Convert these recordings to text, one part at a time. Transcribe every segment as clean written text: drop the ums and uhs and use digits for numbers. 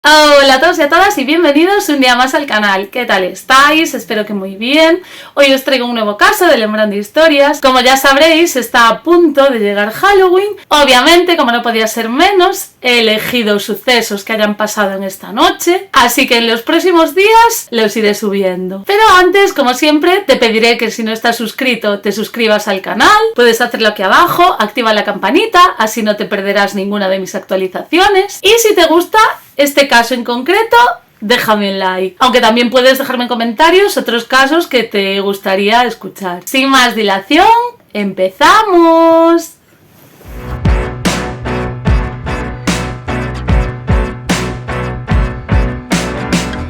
Hola a todos y a todas y bienvenidos un día más al canal. ¿Qué tal estáis? Espero que muy bien. Hoy os traigo un nuevo caso de Lembrando Historias. Como ya sabréis, está a punto de llegar Halloween. Obviamente, como no podía ser menos, he elegido sucesos que hayan pasado en esta noche, así que en los próximos días los iré subiendo. Pero antes, como siempre, te pediré que si no estás suscrito, te suscribas al canal. Puedes hacerlo aquí abajo, activa la campanita, así no te perderás ninguna de mis actualizaciones. Y si te gusta este caso en concreto, déjame un like. Aunque también puedes dejarme en comentarios otros casos que te gustaría escuchar. Sin más dilación, ¡empezamos!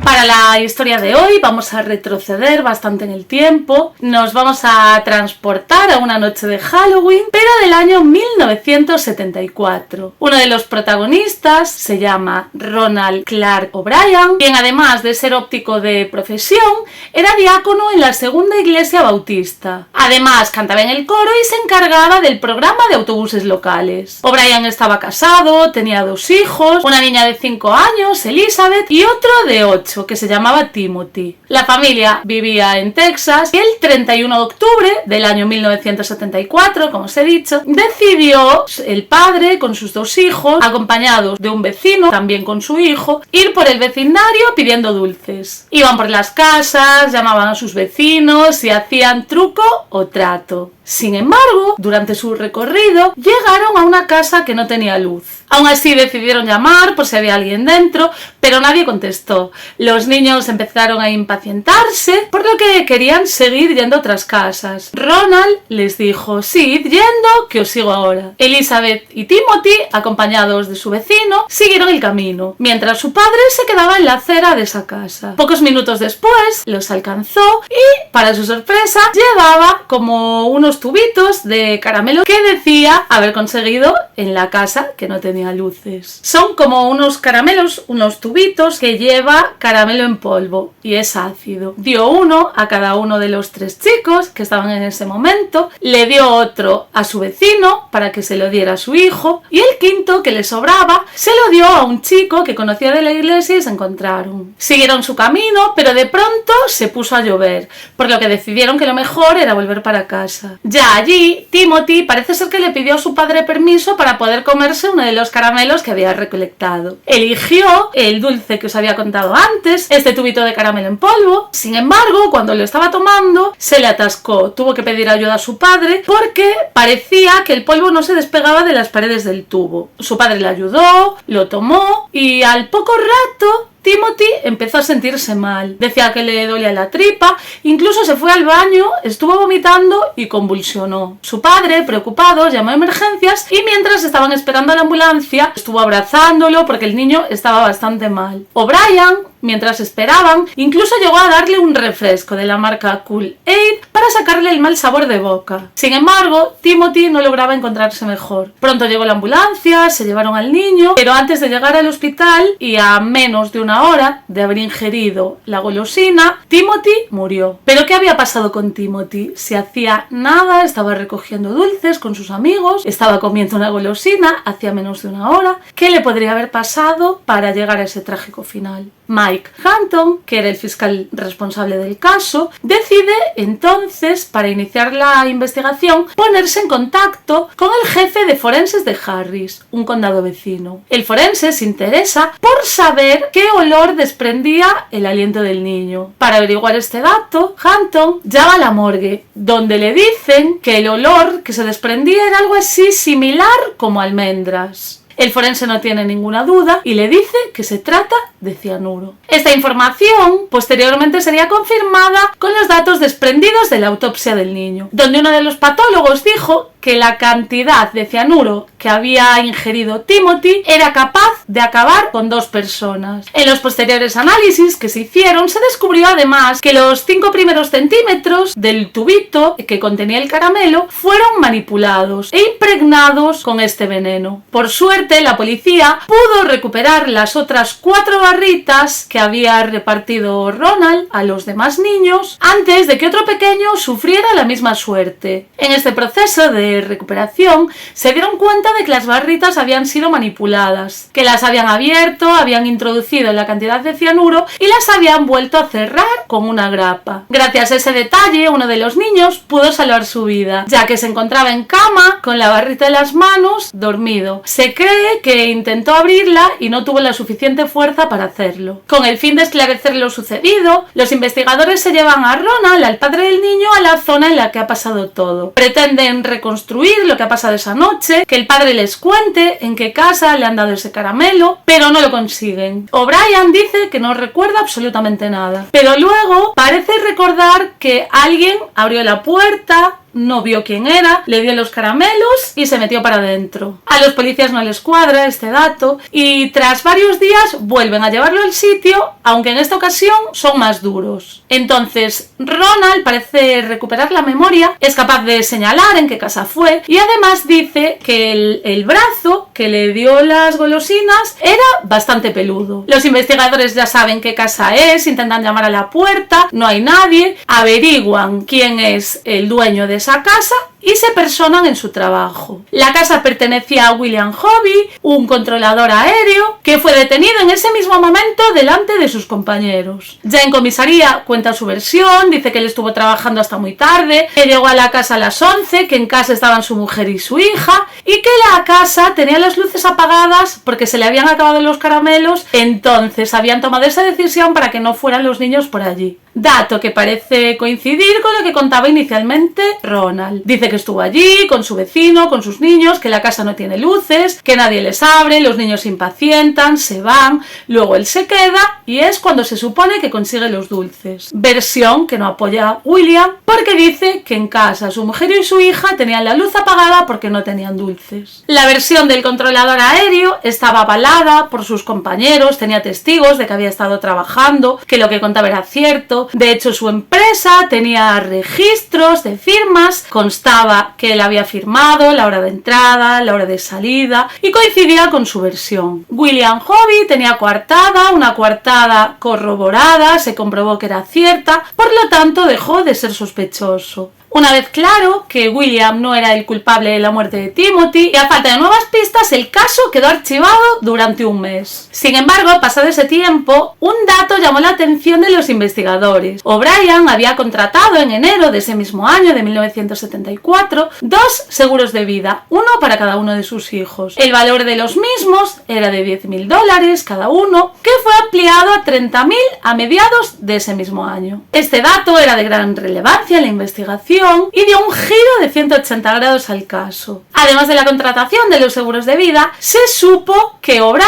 Para la historia de hoy vamos a retroceder bastante en el tiempo, nos vamos a transportar a una noche de Halloween, pero del año 1974. Uno de los protagonistas se llama Ronald Clark O'Brien, quien además de ser óptico de profesión, era diácono en la segunda iglesia bautista. Además cantaba en el coro y se encargaba del programa de autobuses locales. O'Brien estaba casado, tenía 2 hijos, una niña de 5 años, Elizabeth, y otro de 8, que se llamaba Timothy. La familia vivía en Texas y el 31 de octubre del año 1974, como os he dicho, decidió el padre con sus 2 hijos, acompañados de un vecino, también con su hijo, ir por el vecindario pidiendo dulces. Iban por las casas, llamaban a sus vecinos y hacían truco o trato. Sin embargo, durante su recorrido, llegaron a una casa que no tenía luz. Aún así decidieron llamar por si había alguien dentro, pero nadie contestó. Los niños empezaron a impacientarse, por lo que querían seguir yendo a otras casas. Ronald les dijo: sí, id yendo, que os sigo ahora. Elizabeth y Timothy, acompañados de su vecino, siguieron el camino, mientras su padre se quedaba en la acera de esa casa. Pocos minutos después, los alcanzó y, para su sorpresa, llevaba como unos tubitos de caramelo que decía haber conseguido en la casa que no tenía luces. Son como unos caramelos, unos tubitos que lleva caramelo en polvo y es ácido. Dio uno a cada uno de los 3 chicos que estaban en ese momento, le dio otro a su vecino para que se lo diera a su hijo y el quinto, que le sobraba, se lo dio a un chico que conocía de la iglesia y se encontraron. Siguieron su camino, pero de pronto se puso a llover, por lo que decidieron que lo mejor era volver para casa. Ya allí, Timothy parece ser que le pidió a su padre permiso para poder comerse uno de los caramelos que había recolectado. Eligió el dulce que os había contado antes, este tubito de caramelo en polvo. Sin embargo, cuando lo estaba tomando, se le atascó. Tuvo que pedir ayuda a su padre porque parecía que el polvo no se despegaba de las paredes del tubo. Su padre le ayudó, lo tomó y al poco rato Timothy empezó a sentirse mal. Decía que le dolía la tripa, incluso se fue al baño, estuvo vomitando y convulsionó. Su padre, preocupado, llamó a emergencias y mientras estaban esperando a la ambulancia, estuvo abrazándolo porque el niño estaba bastante mal. O'Brien, mientras esperaban, incluso llegó a darle un refresco de la marca Kool-Aid para sacarle el mal sabor de boca. Sin embargo, Timothy no lograba encontrarse mejor. Pronto llegó la ambulancia, se llevaron al niño, pero antes de llegar al hospital y a menos de una hora de haber ingerido la golosina, Timothy murió. ¿Pero qué había pasado con Timothy? Si hacía nada, estaba recogiendo dulces con sus amigos, estaba comiendo una golosina hacía menos de una hora. ¿Qué le podría haber pasado para llegar a ese trágico final? Mike Hampton, que era el fiscal responsable del caso, decide entonces, para iniciar la investigación, ponerse en contacto con el jefe de forenses de Harris, un condado vecino. El forense se interesa por saber qué olor desprendía el aliento del niño. Para averiguar este dato, Hampton llama a la morgue, donde le dicen que el olor que se desprendía era algo así similar como almendras. El forense no tiene ninguna duda y le dice que se trata de cianuro. Esta información posteriormente sería confirmada con los datos desprendidos de la autopsia del niño, donde uno de los patólogos dijo que la cantidad de cianuro que había ingerido Timothy era capaz de acabar con 2 personas. En los posteriores análisis que se hicieron se descubrió además que los 5 primeros centímetros del tubito que contenía el caramelo fueron manipulados e impregnados con este veneno. Por suerte, la policía pudo recuperar las otras 4 barritas que había repartido Ronald a los demás niños antes de que otro pequeño sufriera la misma suerte. En este proceso de de recuperación, se dieron cuenta de que las barritas habían sido manipuladas, que las habían abierto, habían introducido la cantidad de cianuro y las habían vuelto a cerrar con una grapa. Gracias a ese detalle, uno de los niños pudo salvar su vida, ya que se encontraba en cama con la barrita en las manos, dormido. Se cree que intentó abrirla y no tuvo la suficiente fuerza para hacerlo. Con el fin de esclarecer lo sucedido, los investigadores se llevan a Ronald, al padre del niño, a la zona en la que ha pasado todo. Pretenden reconstruir lo que ha pasado esa noche, que el padre les cuente en qué casa le han dado ese caramelo, pero no lo consiguen. O'Brien dice que no recuerda absolutamente nada, pero luego parece recordar que alguien abrió la puerta, no vio quién era, le dio los caramelos y se metió para adentro. A los policías no les cuadra este dato y tras varios días vuelven a llevarlo al sitio, aunque en esta ocasión son más duros. Entonces Ronald parece recuperar la memoria, es capaz de señalar en qué casa fue y además dice que el brazo que le dio las golosinas era bastante peludo. Los investigadores ya saben qué casa es, intentan llamar a la puerta, no hay nadie, averiguan quién es el dueño de esa casa y se personan en su trabajo. La casa pertenecía a William Hobby, un controlador aéreo que fue detenido en ese mismo momento delante de sus compañeros. Ya en comisaría cuenta su versión, dice que él estuvo trabajando hasta muy tarde, que llegó a la casa a las 11, que en casa estaban su mujer y su hija y que la casa tenía las luces apagadas porque se le habían acabado los caramelos, entonces habían tomado esa decisión para que no fueran los niños por allí. Dato que parece coincidir con lo que contaba inicialmente Ronald. Dice que estuvo allí con su vecino, con sus niños, que la casa no tiene luces, que nadie les abre, los niños se impacientan, se van, luego él se queda y es cuando se supone que consigue los dulces. Versión que no apoya William porque dice que en casa su mujer y su hija tenían la luz apagada porque no tenían dulces. La versión del controlador aéreo estaba avalada por sus compañeros, tenía testigos de que había estado trabajando, que lo que contaba era cierto. De hecho, su empresa tenía registros de firmas, constaba que él había firmado la hora de entrada, la hora de salida y coincidía con su versión. William Hobby tenía coartada, una coartada corroborada, se comprobó que era cierta, por lo tanto dejó de ser sospechoso. Una vez claro que William no era el culpable de la muerte de Timothy y a falta de nuevas pistas el caso quedó archivado durante un mes. Sin embargo, pasado ese tiempo, un dato llamó la atención de los investigadores. O'Brien había contratado en enero de ese mismo año, de 1974, 2 seguros de vida, uno para cada uno de sus hijos. El valor de los mismos era de $10.000 cada uno, que fue ampliado a $30.000 a mediados de ese mismo año. Este dato era de gran relevancia en la investigación y dio un giro de 180 grados al caso. Además de la contratación de los seguros de vida, se supo que O'Brien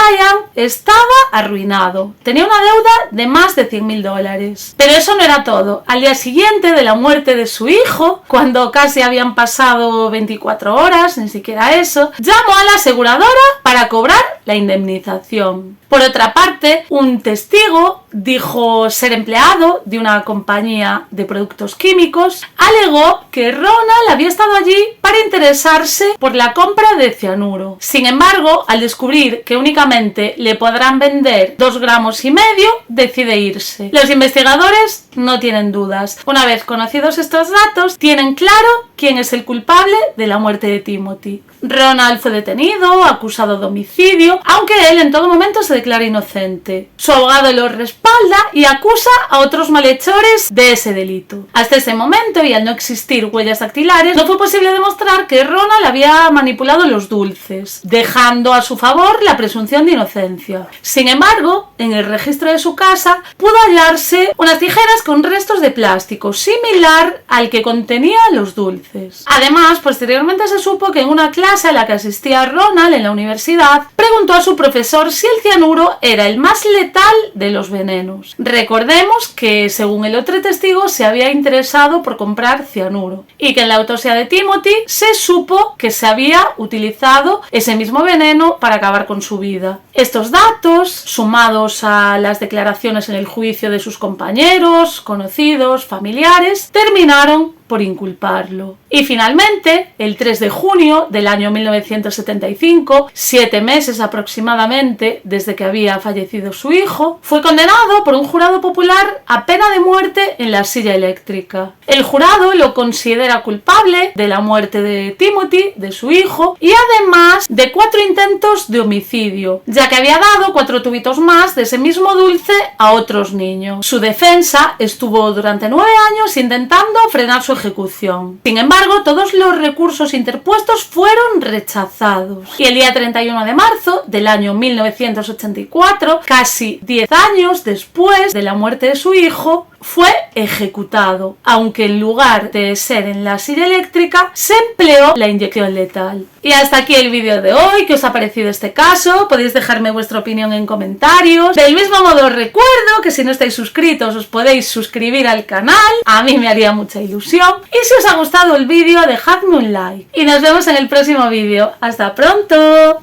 estaba arruinado. Tenía una deuda de más de $100.000. Pero eso no era todo. Al día siguiente de la muerte de su hijo, cuando casi habían pasado 24 horas, ni siquiera eso, llamó a la aseguradora para cobrar la indemnización. Por otra parte, un testigo dijo ser empleado de una compañía de productos químicos, alegó que Ronald había estado allí para interesarse por la compra de cianuro. Sin embargo, al descubrir que únicamente le podrán vender 2,5 gramos, decide irse. Los investigadores no tienen dudas. Una vez conocidos estos datos, tienen claro quién es el culpable de la muerte de Timothy. Ronald fue detenido, acusado de homicidio, aunque él en todo momento se declara inocente. Su abogado lo respalda y acusa a otros malhechores de ese delito. Hasta ese momento, y al no existir huellas dactilares, no fue posible demostrar que Ronald había manipulado los dulces, dejando a su favor la presunción de inocencia. Sin embargo, en el registro de su casa pudo hallarse unas tijeras con restos de plástico, similar al que contenía los dulces. Además, posteriormente se supo que en una clase a la que asistía Ronald en la universidad, preguntó a su profesor si el cianuro era el más letal de los venenos. Recordemos que, según el otro testigo, se había interesado por comprar cianuro y que en la autopsia de Timothy se supo que se había utilizado ese mismo veneno para acabar con su vida. Estos datos, sumados a las declaraciones en el juicio de sus compañeros, conocidos, familiares, terminaron por inculparlo. Y finalmente, el 3 de junio del año 1975, 7 meses aproximadamente desde que había fallecido su hijo, fue condenado por un jurado popular a pena de muerte en la silla eléctrica. El jurado lo considera culpable de la muerte de Timothy, de su hijo, y además de 4 intentos de homicidio, ya que había dado 4 tubitos más de ese mismo dulce a otros niños. Su defensa estuvo durante 9 años intentando frenar su ejecución. Sin embargo, todos los recursos interpuestos fueron rechazados. Y el día 31 de marzo del año 1984, casi 10 años después de la muerte de su hijo, fue ejecutado, aunque en lugar de ser en la silla eléctrica, se empleó la inyección letal. Y hasta aquí el vídeo de hoy. ¿Qué os ha parecido este caso? Podéis dejarme vuestra opinión en comentarios. Del mismo modo os recuerdo que si no estáis suscritos os podéis suscribir al canal, a mí me haría mucha ilusión. Y si os ha gustado el vídeo, dejadme un like. Y nos vemos en el próximo vídeo. ¡Hasta pronto!